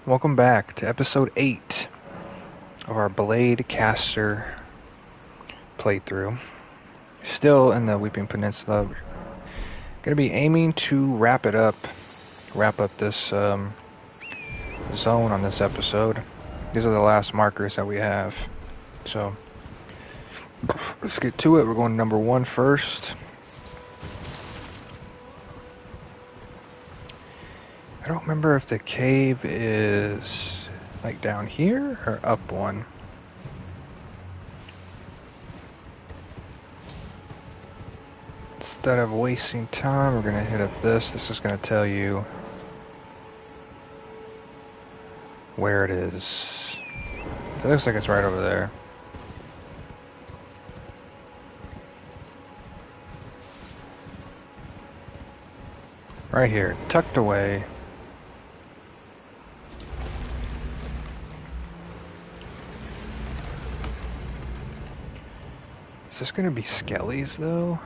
Welcome back to episode 8 of our Bladecaster playthrough. Still in the Weeping Peninsula. We're gonna be aiming to wrap up this zone on this episode. These are the last markers that we have. So let's get to it. We're going to number 1 first. I don't remember if the cave is like down here or up one. Instead of wasting time, we're going to hit up this. This is going to tell you where it is. It looks like it's right over there. Right here, tucked away. Is this going to be skellies, though?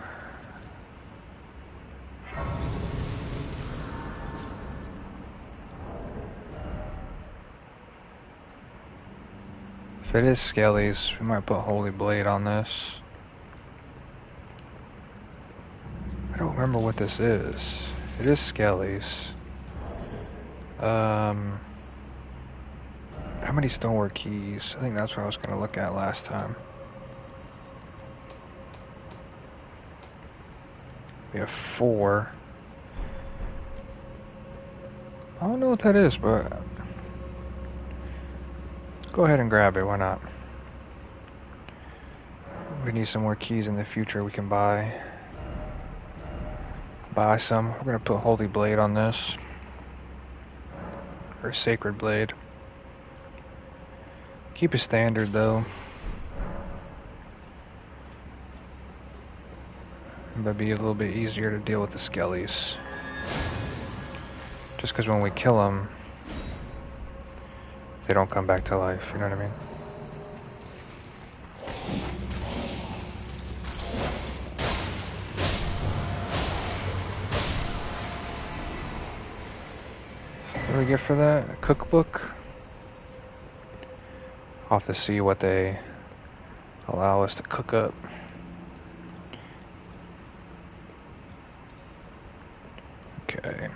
If it is skellies, we might put Holy Blade on this. I don't remember what this is. It is skellies. How many stonework keys? I think that's what I was going to look at last time. We have 4. I don't know what that is, but let's go ahead and grab it. Why not? We need some more keys in the future we can buy. Buy some. We're going to put Holy Blade on this. Or Sacred Blade. Keep it standard, though. That'd be a little bit easier to deal with the skellies. Just because when we kill them, they don't come back to life, you know what I mean? What do we get for that? A cookbook? I'll have to see what they allow us to cook up. Okay.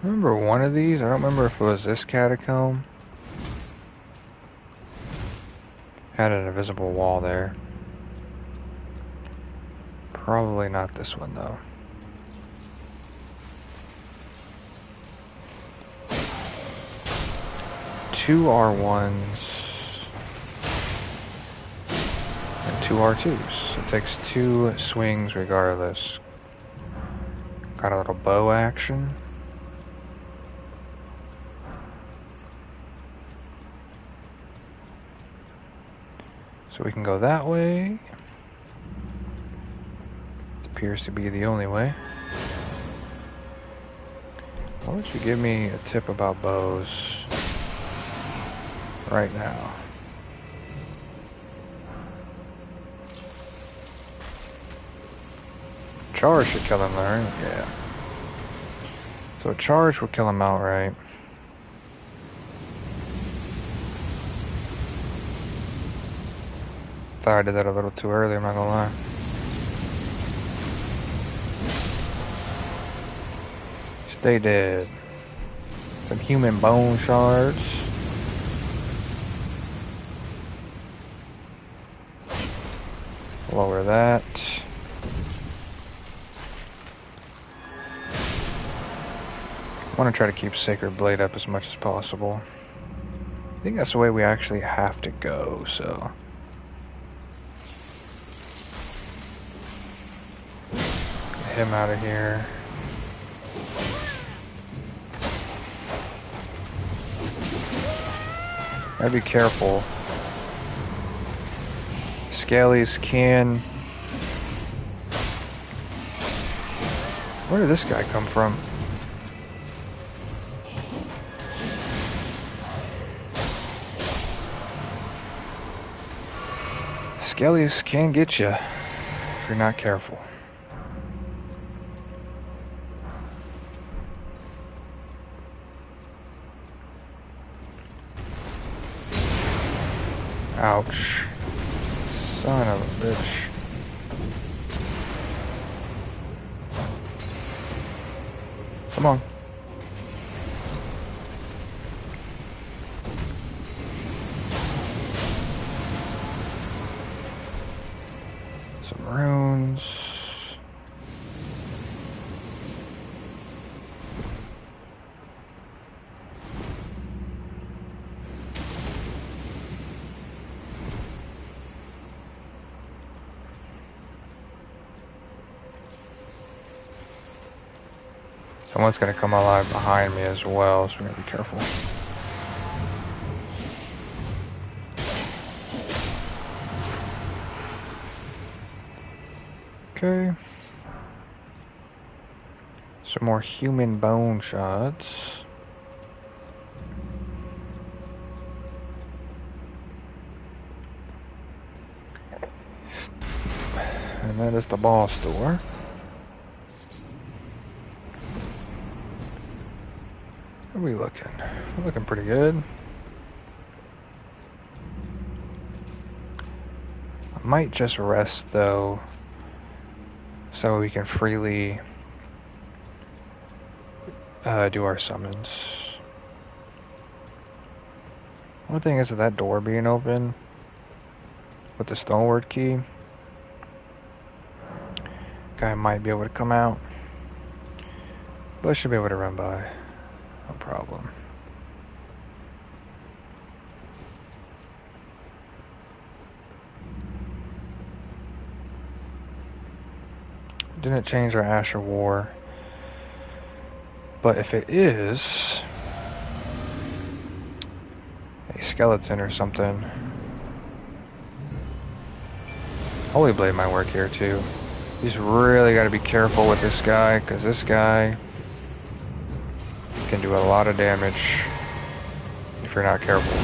I remember one of these. I don't remember if it was this catacomb. Had an invisible wall there. Probably not this one, though. 2 R1s and 2 R2s. It takes 2 swings regardless. Got a little bow action. So we can go that way. Appears to be the only way. Why don't you give me a tip about bows right now? Charge should kill him, right? Yeah. So a charge will kill him outright. Thought I did that a little too early, I'm not gonna lie. Stay dead. Some human bone shards. Lower that. I want to try to keep Sacred Blade up as much as possible. I think that's the way we actually have to go, so. Get him out of here. Gotta be careful. Skellies can... Where did this guy come from? Skellies can get you if you're not careful. Ouch. Son of a bitch. Come on. Some runes. Someone's gonna come alive behind me as well, so we're gonna be careful. Okay. Some more human bone shards. And that is the boss door. How are we looking? We're looking pretty good. I might just rest though, so we can freely do our summons. One thing is that door being open with the stoneward key. Guy might be able to come out, but I should be able to run by. No problem. Didn't change our Ash of War, but if it is a skeleton or something, Holy Blade might work here too. You just really got to be careful with this guy, because this guy can do a lot of damage if you're not careful.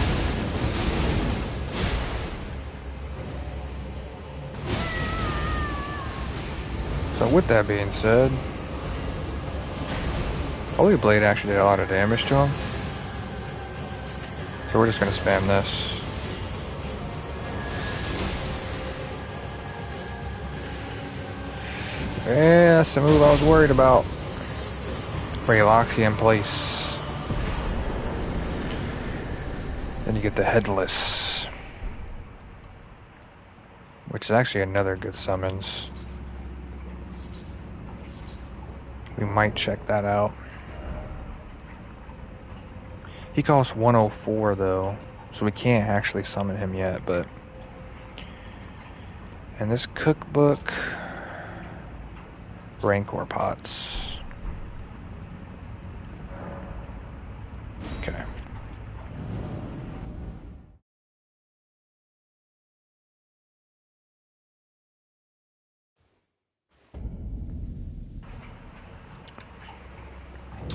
So with that being said, Holy Blade actually did a lot of damage to him. So we're just going to spam this. Yeah, that's the move I was worried about. Where he locks you in place. Then you get the Headless, which is actually another good summons. We might check that out. He costs 104 though, so we can't actually summon him yet, but... And this cookbook... Rancor pots. Okay.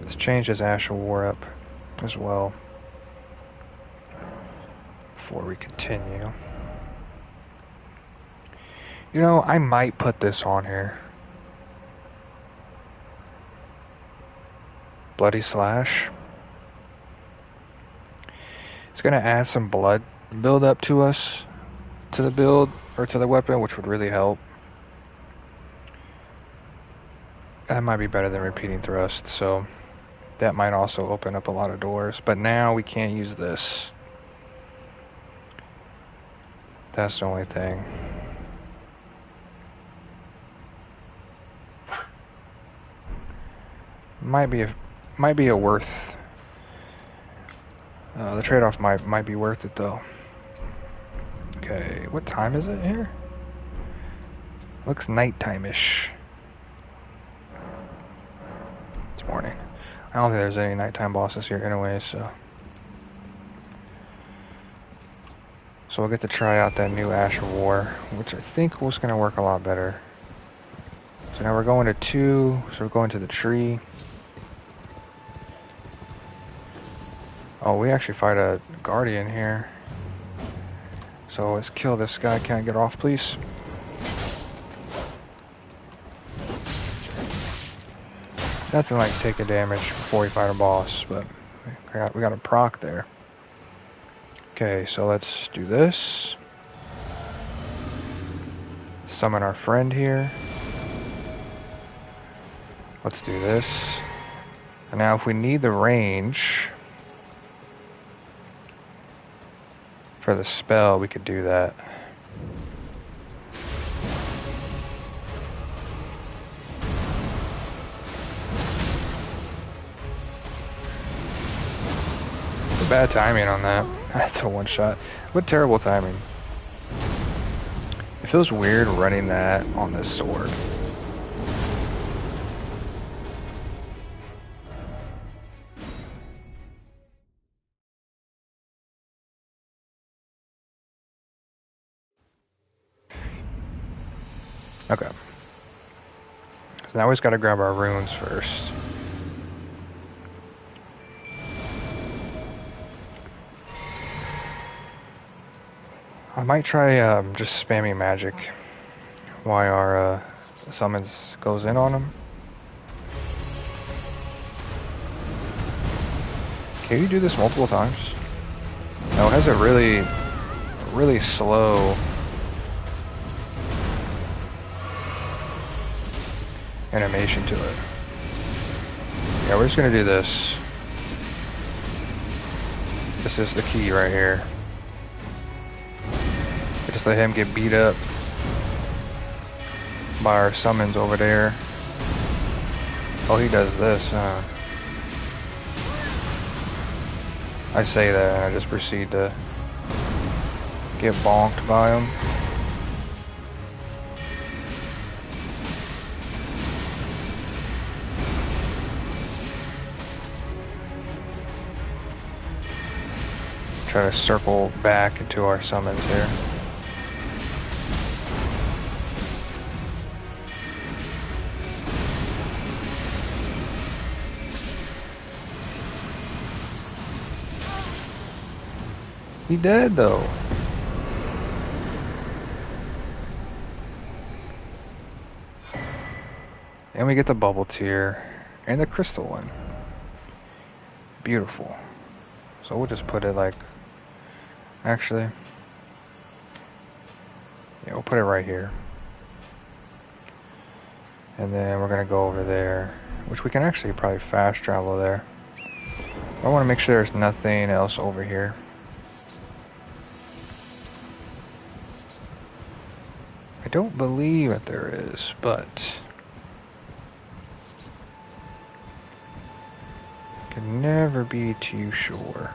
Let's change his Ash of War up as well before we continue. You know, I might put this on here. Bloody Slash. It's gonna add some blood build up to us, to the build, or to the weapon, which would really help. That might be better than repeating thrust, so that might also open up a lot of doors. But now we can't use this. That's the only thing. Might be a worth. The trade-off might be worth it though. Okay, what time is it here? Looks nighttime-ish. It's morning. I don't think there's any nighttime bosses here anyway, so we'll get to try out that new Ash of War, which I think was going to work a lot better. So now we're going to 2, so we're going to the tree. Oh, we actually fight a guardian here. So So let's kill this guy. Can I get off, please? Nothing like taking damage before we fight a boss, but we got a proc there. Okay, so let's do this. Summon our friend here. Let's do this. And now if we need the range for the spell, we could do that. Bad timing on that. That's a one shot. What terrible timing. It feels weird running that on this sword. Okay. So now we just gotta grab our runes first. I might try just spamming magic while our summons goes in on them. Can you do this multiple times? No, it has a really slow animation to it. Yeah, we're just gonna do this. This is the key right here. Just let him get beat up by our summons over there. Oh, he does this, huh? I say that and I just proceed to get bonked by him. Try to circle back into our summons here. He dead though. And we get the bubble tier and the crystal one. Beautiful. So we'll just put it like, actually, yeah, we'll put it right here. And then we're gonna go over there, which we can actually probably fast travel there. I want to make sure there's nothing else over here. I don't believe that there is, but can never be too sure.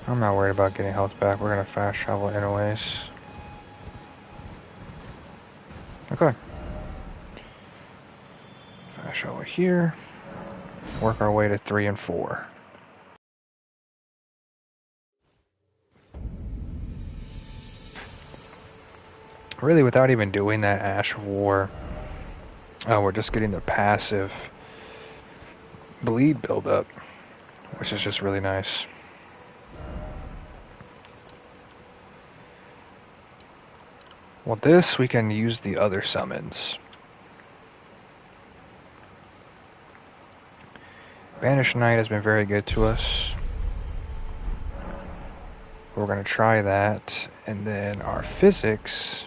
I'm not worried about getting health back. We're gonna fast travel anyways. Okay. Fast travel here. Work our way to 3 and 4. Really, without even doing that Ash of War, we're just getting the passive bleed buildup, which is just really nice. Well, this we can use the other summons. Banished Knight has been very good to us. We're going to try that. And then our physics,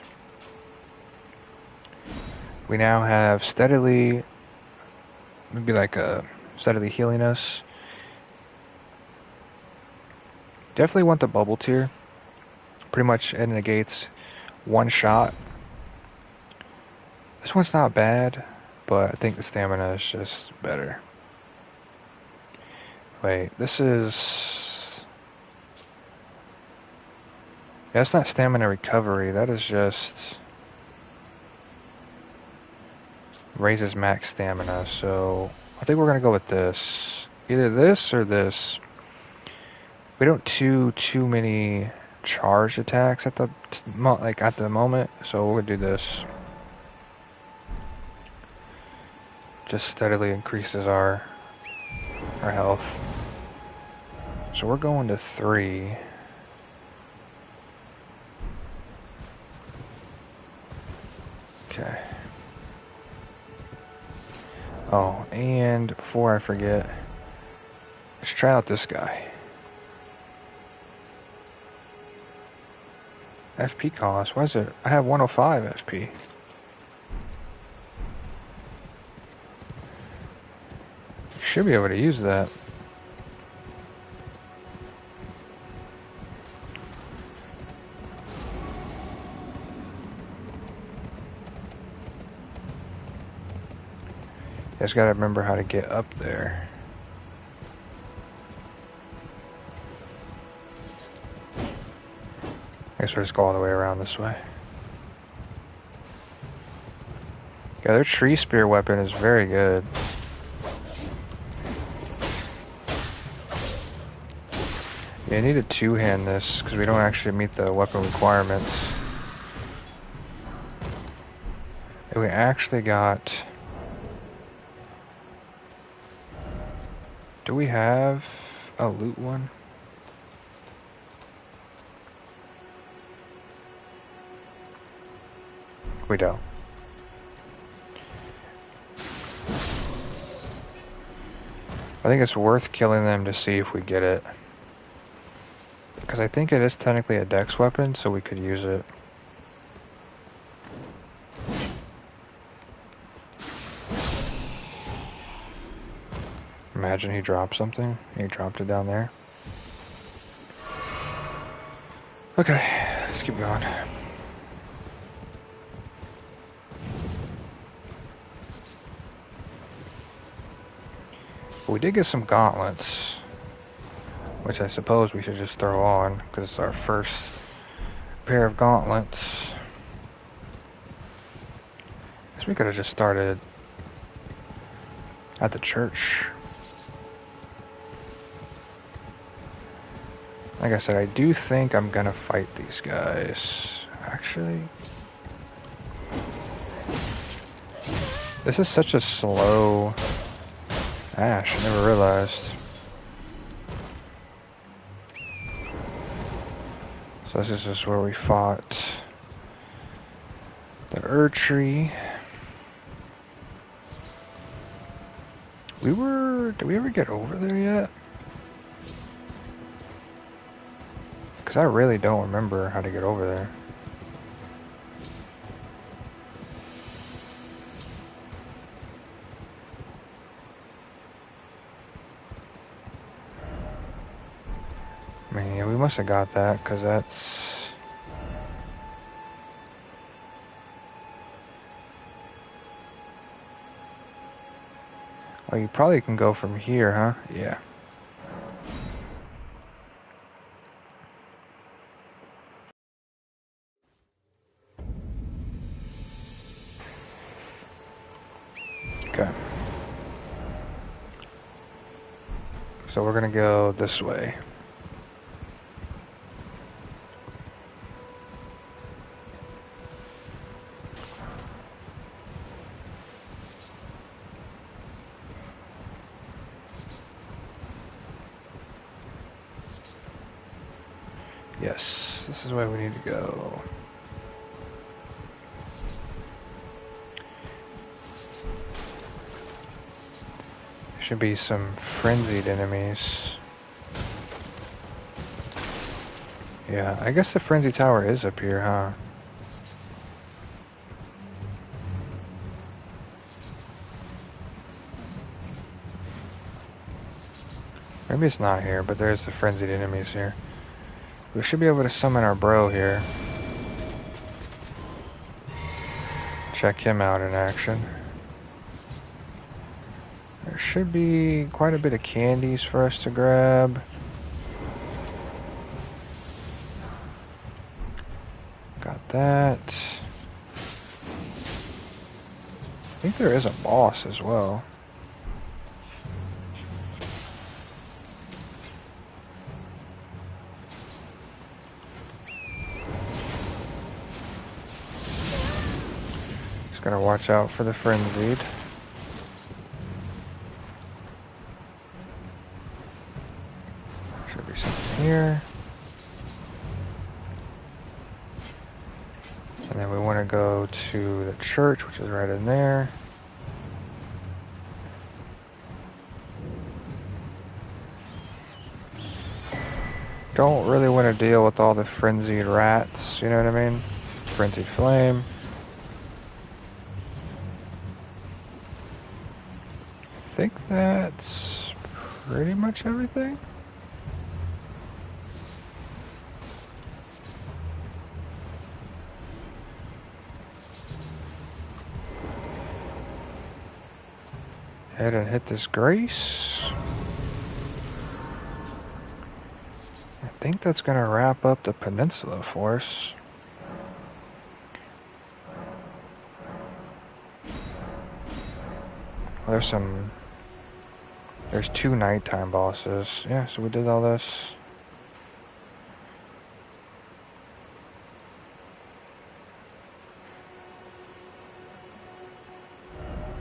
we now have steadily, maybe like steadily healing us. Definitely want the bubble tier. Pretty much it negates one shot. This one's not bad, but I think the stamina is just better. Wait, this is... yeah, that's not stamina recovery, that is just... raises max stamina, so I think we're gonna go with this. Either this or this. We don't do too many charged attacks at the moment, so we'll do this. Just steadily increases our health. So we're going to 3. Okay. Oh, and before I forget, let's try out this guy. FP cost, why is it? I have 105 FP. Should be able to use that. Just gotta remember how to get up there. I guess we'll just go all the way around this way. Yeah, their tree spear weapon is very good. Yeah, I need to two-hand this because we don't actually meet the weapon requirements. And we actually got... Do we have a loot one? We don't. I think it's worth killing them to see if we get it. Because I think it is technically a dex weapon, so we could use it. Imagine he dropped something. He dropped it down there. Okay, let's keep going. We did get some gauntlets, which I suppose we should just throw on, because it's our first pair of gauntlets. Guess we could have just started at the church. Like I said, I do think I'm gonna fight these guys. Actually, this is such a slow Ash, I never realized. So this is just where we fought the Erdtree. Did we ever get over there yet? Because I really don't remember how to get over there. I mean, yeah, we must have got that, because that's... Oh, you probably can go from here, huh? Yeah. Okay. So we're gonna go this way. Yes, this is where we need to go. Should be some frenzied enemies. Yeah, I guess the frenzy tower is up here, huh? Maybe it's not here, but there's the frenzied enemies here. We should be able to summon our bro here. Check him out in action. There should be quite a bit of candies for us to grab. Got that. I think there is a boss as well. Just gotta watch out for the frenzied. Should be here. And then we want to go to the church, which is right in there. Don't really want to deal with all the frenzied rats, you know what I mean? Frenzied flame. I think that's pretty much everything. Head and hit this grace. I think that's gonna wrap up the peninsula for us. There's two nighttime bosses. Yeah, so we did all this.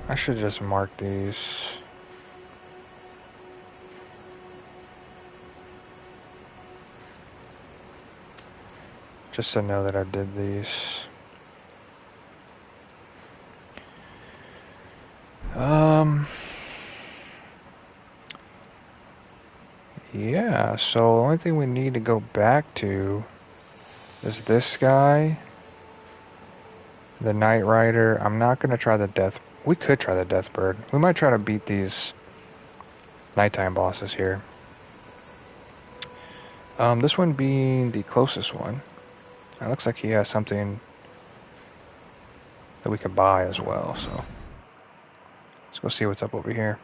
I should just mark these. Just to know that I did these. Yeah, so the only thing we need to go back to is this guy. The Knight Rider. I'm not gonna try the Death. We could try the Deathbird. We might try to beat these nighttime bosses here. This one being the closest one. It looks like he has something that we could buy as well, so let's go see what's up over here.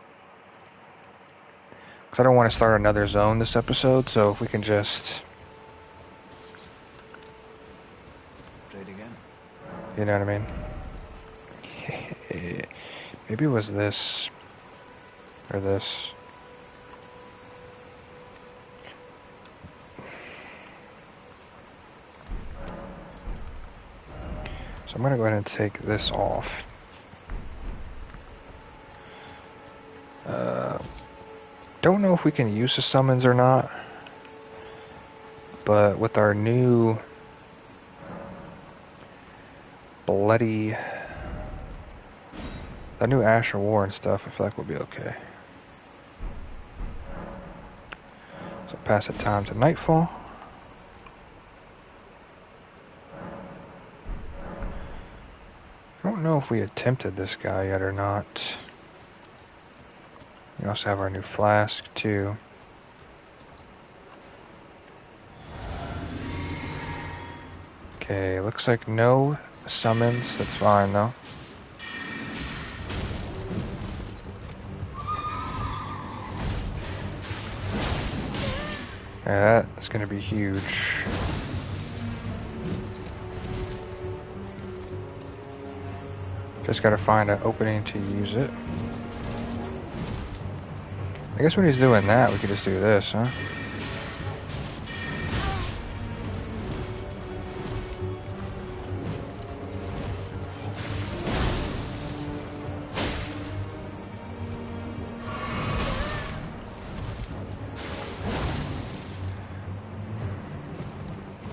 Because I don't want to start another zone this episode, so if we can just... Trade again. You know what I mean? Maybe it was this or this. So I'm gonna go ahead and take this off. Don't know if we can use the summons or not, but with our new the new Ash of War and stuff, I feel like we'll be okay. So pass the time to nightfall. I don't know if we attempted this guy yet or not. We also have our new flask too. Okay, looks like no summons. That's fine though. Yeah, that's gonna be huge. Just gotta find an opening to use it. I guess when he's doing that, we could just do this, huh?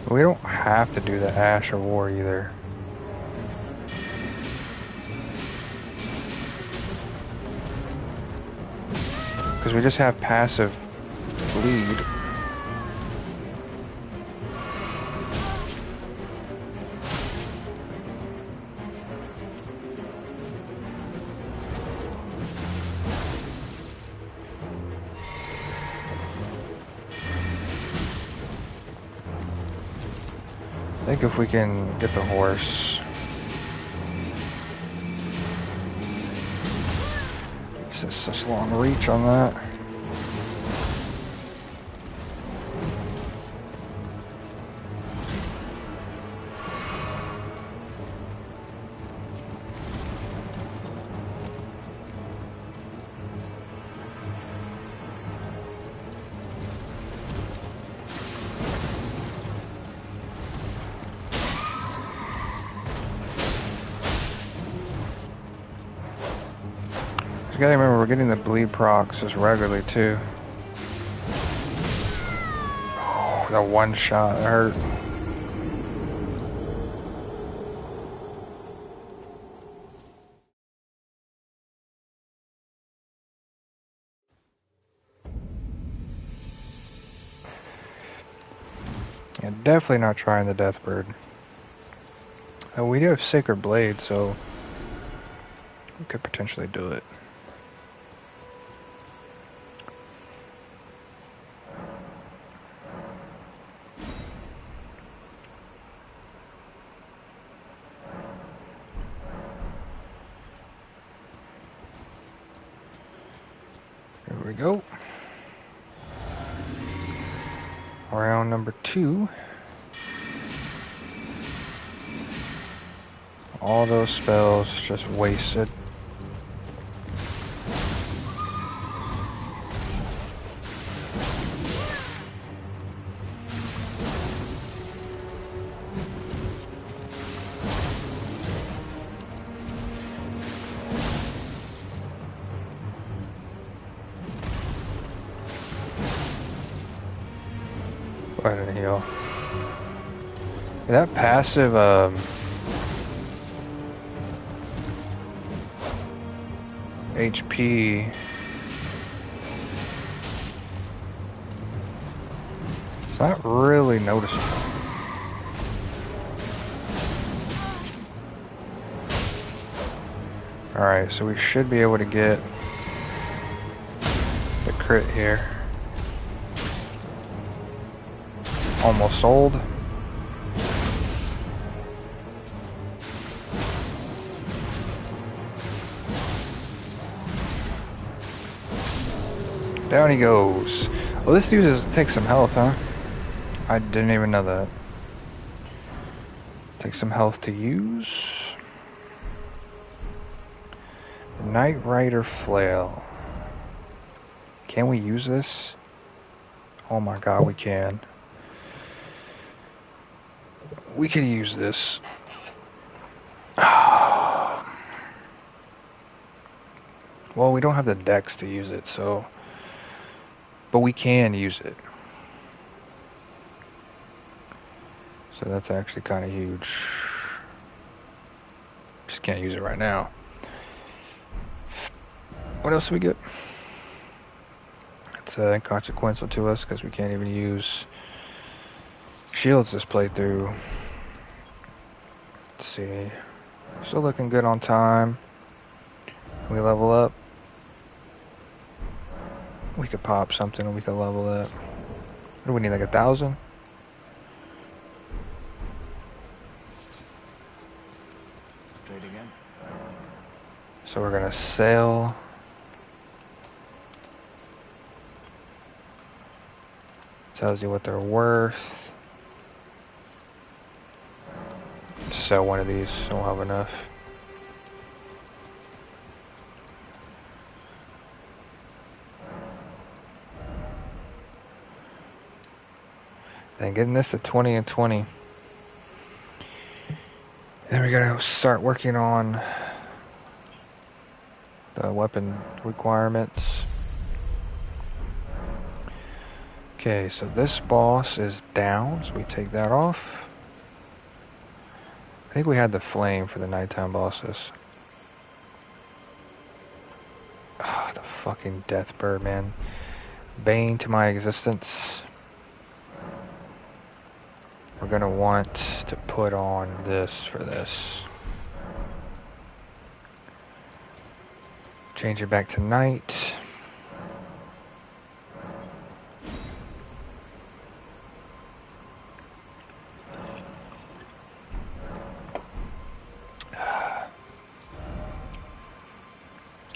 We don't have to do the Ash of War either. Because we just have passive bleed. I think if we can get the horse. It's just such long reach on that. You gotta remember, we're getting the bleed procs just regularly too. The one shot hurt. Yeah, definitely not trying the Deathbird. We do have Sacred Blade, so we could potentially do it. Here we go. Round number 2. All those spells just wasted. Go ahead and heal. That passive, HP. It's not really noticeable. Alright, so we should be able to get the crit here. Almost sold. Down he goes. Well, this dude takes some health, huh? I didn't even know that. Take some health to use. Knight Rider Flail. Can we use this? Oh my god, we can. We could use this. Well, we don't have the dex to use it, so... But we can use it. So that's actually kind of huge. Just can't use it right now. What else do we get? It's inconsequential to us because we can't even use shields this playthrough. Let's see. Still looking good on time. Can we level up? We could pop something and we could level up. What do we need, like 1,000? Trade again. So we're gonna sell. Tells you what they're worth. Sell one of these, so we'll have enough. Then getting this to 20 and 20. Then we gotta start working on the weapon requirements. Okay, so this boss is down, so we take that off. I think we had the flame for the nighttime bosses. Ah, the fucking Deathbird, man. Bane to my existence. We're gonna want to put on this for this. Change it back to night.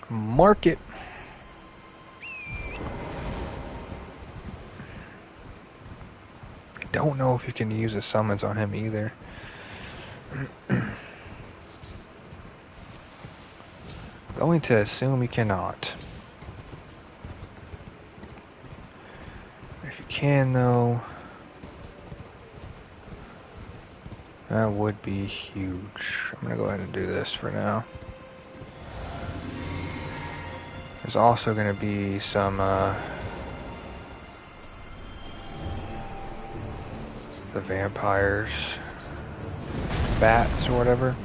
Mark it. I don't know if you can use the summons on him either. Going to assume you cannot. If you can though, that would be huge. I'm gonna go ahead and do this for now. There's also gonna be some the vampires. Bats or whatever.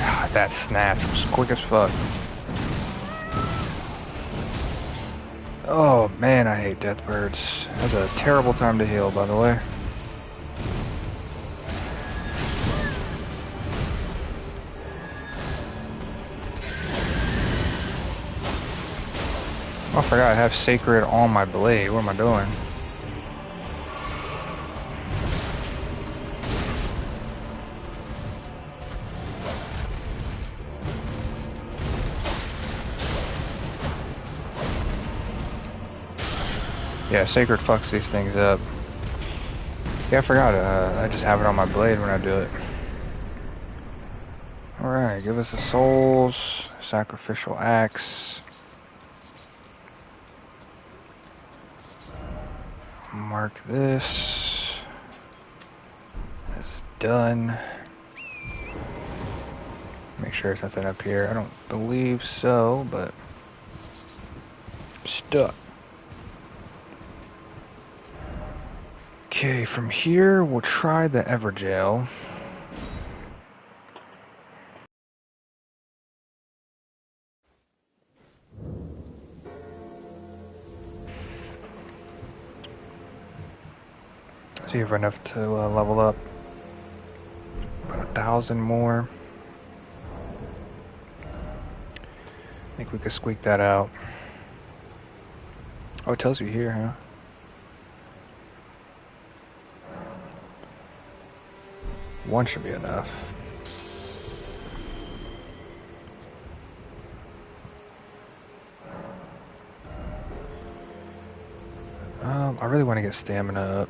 God, that snatch was quick as fuck. Oh man, I hate death birds. That's a terrible time to heal, by the way. Oh, I forgot I have Sacred on my blade. What am I doing? Yeah, Sacred fucks these things up. Yeah, I forgot. I just have it on my blade when I do it. Alright, give us the souls. Sacrificial axe. Mark this. That's done. Make sure there's nothing up here. I don't believe so, but stuck. Okay, from here we'll try the Everjail. See if we're enough to level up. About 1,000 more. I think we could squeak that out. Oh, it tells you here, huh? One should be enough. I really want to get stamina up.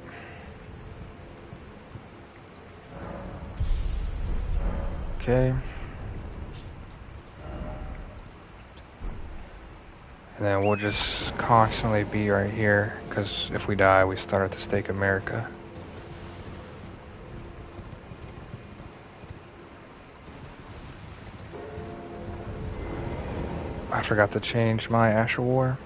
Okay. And then we'll just constantly be right here, because if we die, we start at the Stake America. I forgot to change my Ash of War.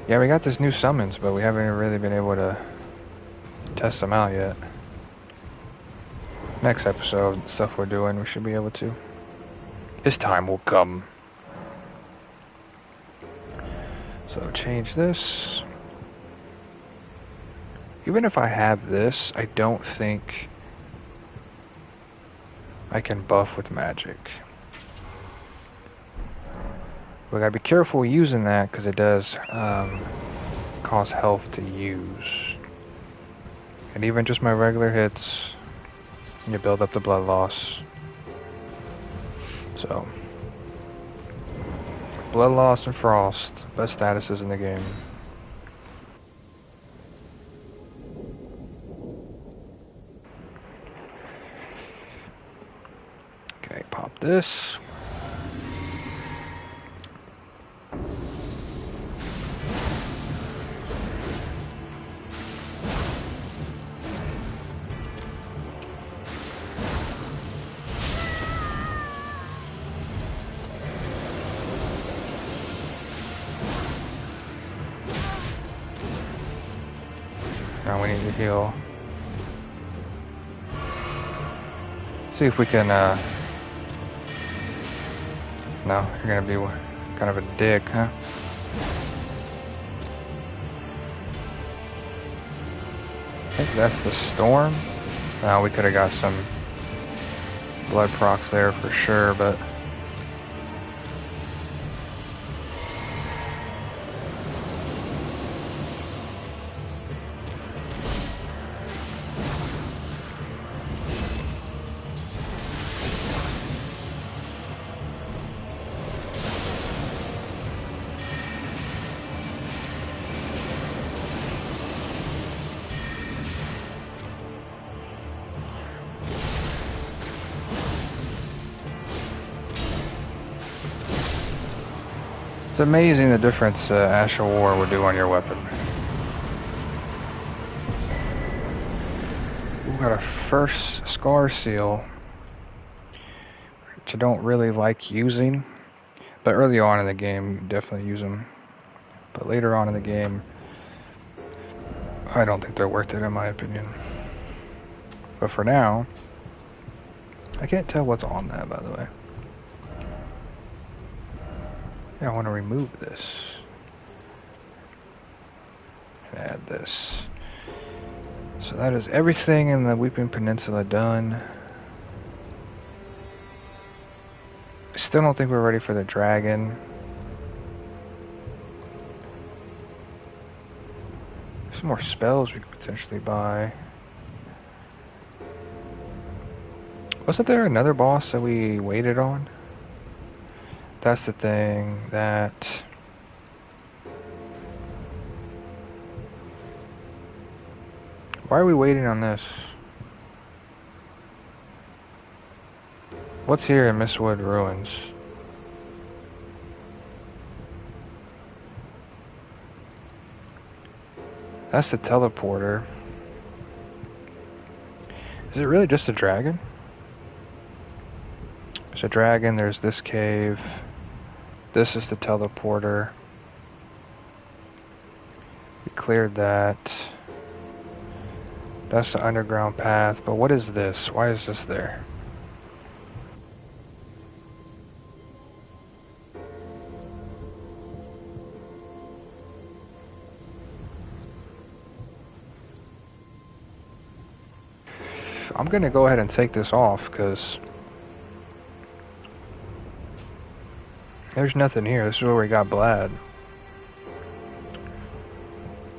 Yeah, we got this new summons, but we haven't really been able to test them out yet. Next episode, the stuff we're doing, we should be able to. His time will come. So change this. Even if I have this, I don't think I can buff with magic. We gotta be careful using that because it does cost health to use. And even just my regular hits, you build up the blood loss. So, blood loss and frost, best statuses in the game. Okay, pop this. Now we need to heal. See if we can, no, you're gonna be kind of a dick, huh? I think that's the storm. Now we could have got some blood procs there for sure, but it's amazing the difference Ash of War would do on your weapon. we got a first scar seal, which I don't really like using. But early on in the game, you can definitely use them. But later on in the game, I don't think they're worth it in my opinion. But for now, I can't tell what's on that, by the way. Yeah, I want to remove this. Add this. So that is everything in the Weeping Peninsula done. I still don't think we're ready for the dragon. Some more spells we could potentially buy. Wasn't there another boss that we waited on? That's the thing that... Why are we waiting on this? What's here in Mistwood Ruins? That's the teleporter. Is it really just a dragon? There's a dragon, there's this cave. This is the teleporter. We cleared that. That's the underground path, but what is this? Why is this there? I'm gonna go ahead and take this off, because there's nothing here. This is where we got Blad.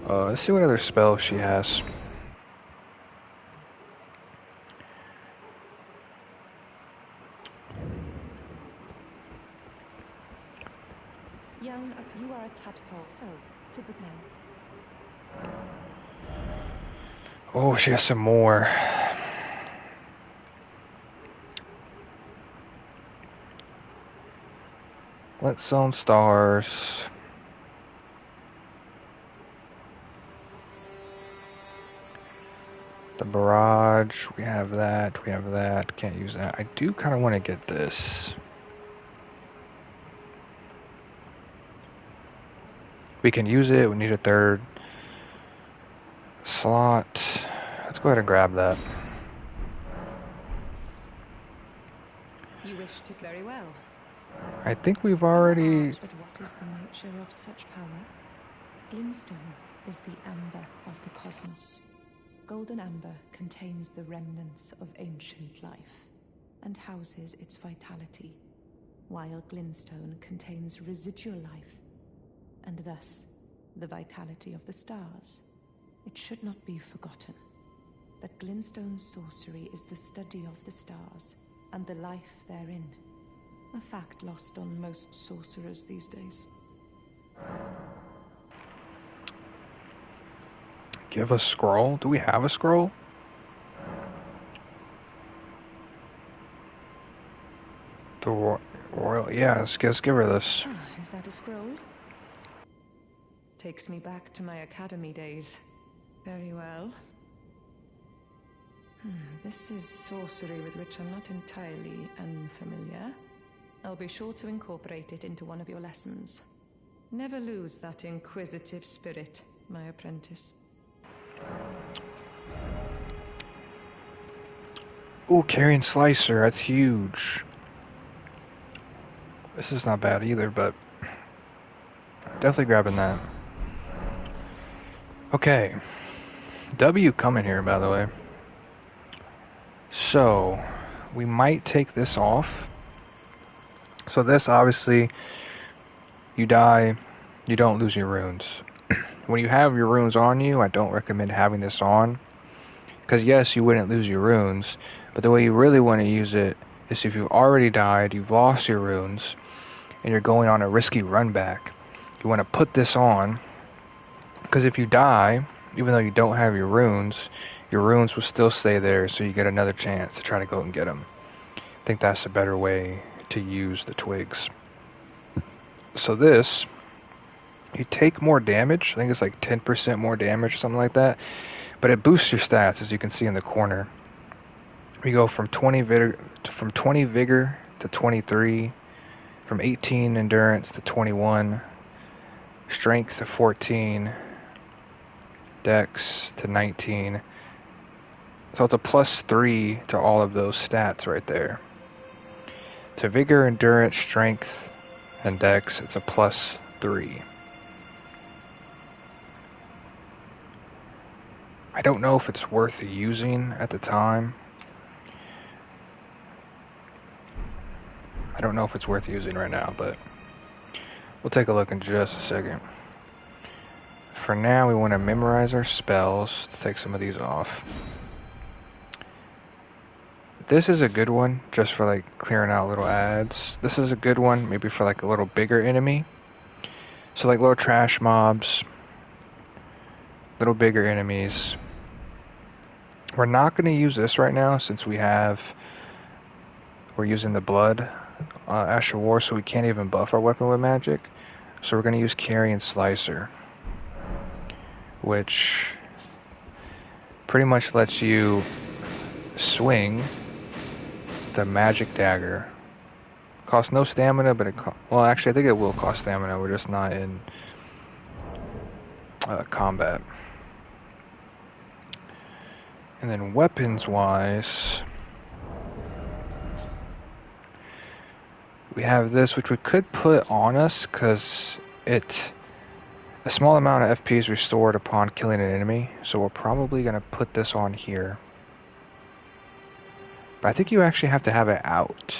Let's see what other spells she has. Young, you are a tadpole, so to begin. Oh, she has some more. Let's own stars. The barrage, we have that, can't use that. I do kind of want to get this. We can use it, we need a third slot. Let's go ahead and grab that. You wish to very well. I think we've already... But what is the nature of such power? Glintstone is the amber of the cosmos. Golden amber contains the remnants of ancient life and houses its vitality, while glintstone contains residual life and thus the vitality of the stars. It should not be forgotten that glintstone sorcery is the study of the stars and the life therein, a fact lost on most sorcerers these days. Give a scroll? Do we have a scroll? The royal... Yeah, let's give her this. Is that a scroll? Takes me back to my academy days. Very well. This is sorcery with which I'm not entirely unfamiliar. I'll be sure to incorporate it into one of your lessons. Never lose that inquisitive spirit, my apprentice. Ooh, carrying slicer, that's huge. This is not bad either, but definitely grabbing that. Okay. W coming here, by the way. So, we might take this off. So this, obviously, you die, you don't lose your runes. When you have your runes on you, I don't recommend having this on. Because yes, you wouldn't lose your runes, but the way you really want to use it is if you've already died, you've lost your runes, and you're going on a risky run back. You want to put this on, because if you die, even though you don't have your runes will still stay there, so you get another chance to try to go and get them. I think that's a better way to use the twigs. So this, you take more damage. I think it's like 10% more damage or something like that. But it boosts your stats, as you can see in the corner. We go from 20 vigor to 23, from 18 endurance to 21, strength to 14, dex to 19. So it's a +3 to all of those stats right there. To vigor, endurance, strength, and dex, it's a +3. I don't know if it's worth using at the time. I don't know if it's worth using right now, but we'll take a look in just a second. For now, we want to memorize our spells to take some of these off. This is a good one just for like clearing out little ads. This is a good one maybe for like a little bigger enemy. So like little trash mobs, little bigger enemies. We're not going to use this right now since we're using the blood Ash of War, so we can't even buff our weapon with magic. So we're going to use Carrion Slicer, which pretty much lets you swing the magic dagger. Costs no stamina, but well, actually I think it will cost stamina. We're just not in combat. And then weapons wise, we have this, which we could put on us because a small amount of FP is restored upon killing an enemy. So we're probably going to put this on here. But I think you actually have to have it out.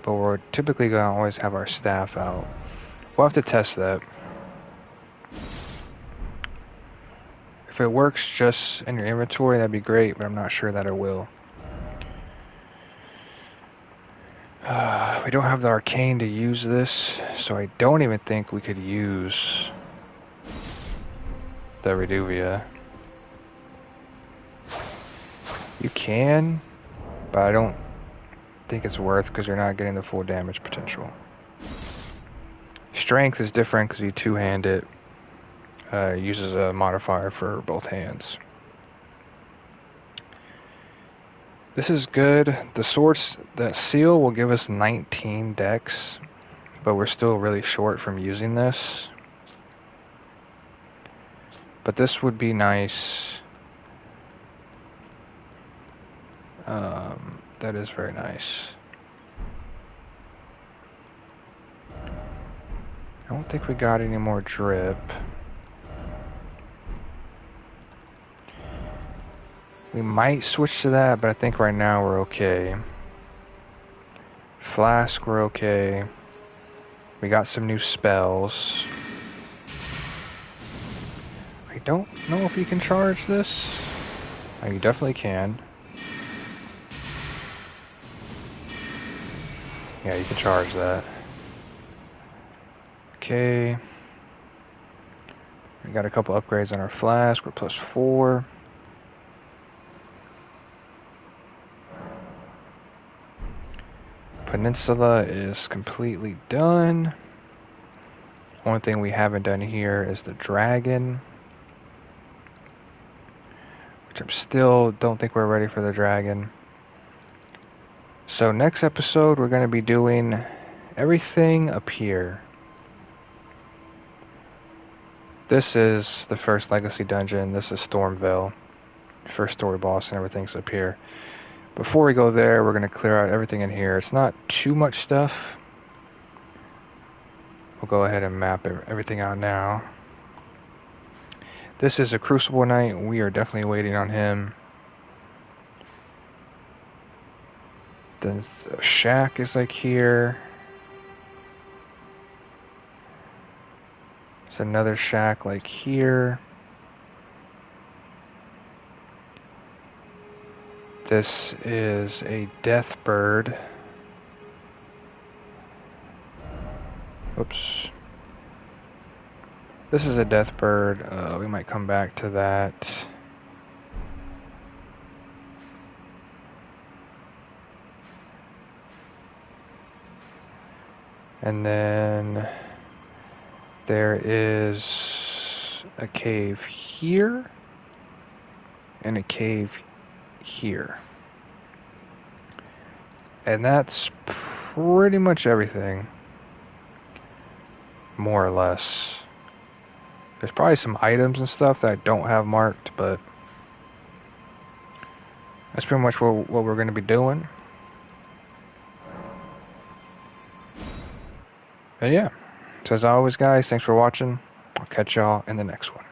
But we're typically going to always have our staff out. We'll have to test that. If it works just in your inventory, that'd be great, but I'm not sure that it will. We don't have the arcane to use this, so I don't even think we could use the Reduvia. You can, but I don't think it's worth because you're not getting the full damage potential. Strength is different because you two-hand it. Uses a modifier for both hands. This is good. The seal will give us 19 dex, but we're still really short from using this. But this would be nice. That is very nice. I don't think we got any more drip. We might switch to that, but I think right now we're okay. Flask, we're okay. We got some new spells. I don't know if you can charge this. Oh, you definitely can. Yeah, you can charge that. Okay. We got a couple upgrades on our flask. We're +4. Peninsula is completely done. One thing we haven't done here is the dragon, which I'm still don't think we're ready for the dragon. So next episode we're going to be doing everything up here. This is the first legacy dungeon. This is Stormvale. First story boss and everything's up here. Before we go there, we're going to clear out everything in here. It's not too much stuff. We'll go ahead and map everything out now. This is a Crucible Knight. We are definitely waiting on him. Then shack is like here. There's another shack like here. This is a death bird. Oops. This is a death bird. We might come back to that. And then There is a cave here and a cave here. And that's pretty much everything. More or less. There's probably some items and stuff that I don't have marked, but that's pretty much what we're going to be doing. And yeah. So as always, guys, thanks for watching. I'll catch y'all in the next one.